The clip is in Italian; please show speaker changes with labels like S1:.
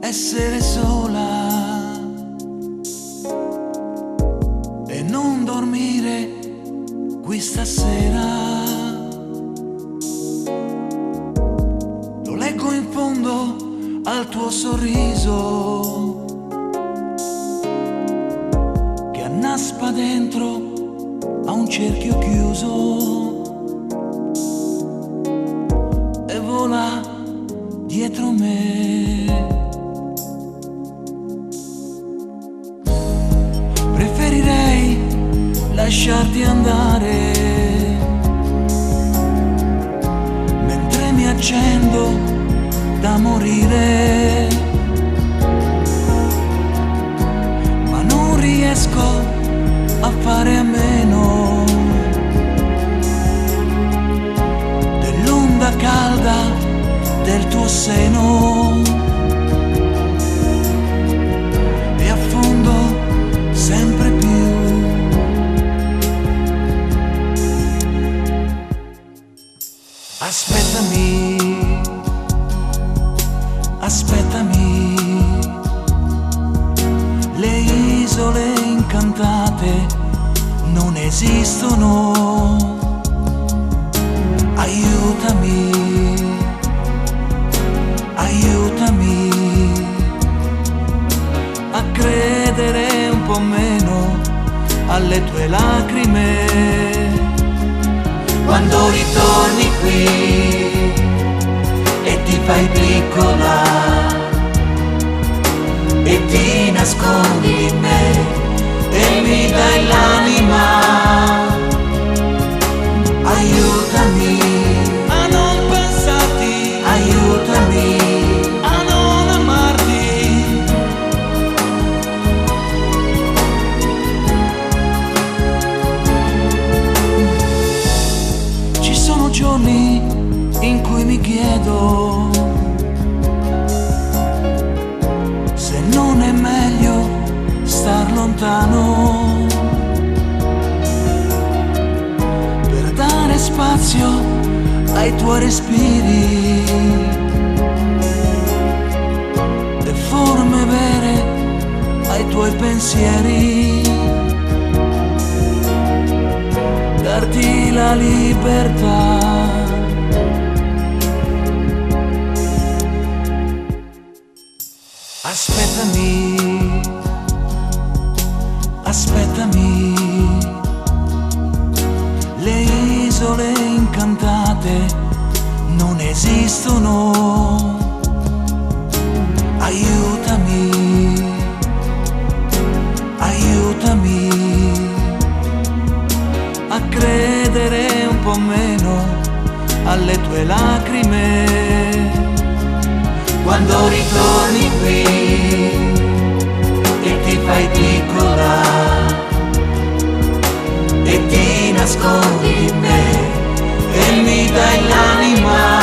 S1: essere sola e non dormire qui stasera. Lo leggo in fondo al tuo sorriso che annaspa dentro a un cerchio chiuso e vola dietro me. Preferirei lasciarti andare mentre mi accendo da morire, ma non riesco a fare a meno dell'onda calda del tuo seno e affondo sempre più. Aspettami, aspettami, le isole incantate non esistono. Aiutami, aiutami a credere un po' meno alle tue lacrime. Quando ritorni qui e ti fai piccola e ti nascondi in me e mi dai l'anima, aiutami a non pensarti, aiutami a non amarti. Ci sono giorni in cui mi chiedo se non è meglio star lontano per dare spazio ai tuoi respiri e forme vere ai tuoi pensieri, darti la libertà. Aspettami, aspettami, le isole incantate non esistono. Aiutami, aiutami a credere un po' meno alle tue lacrime. Quando ritorni qui e ti fai piccola e ti nascondi in me e mi dai l'anima,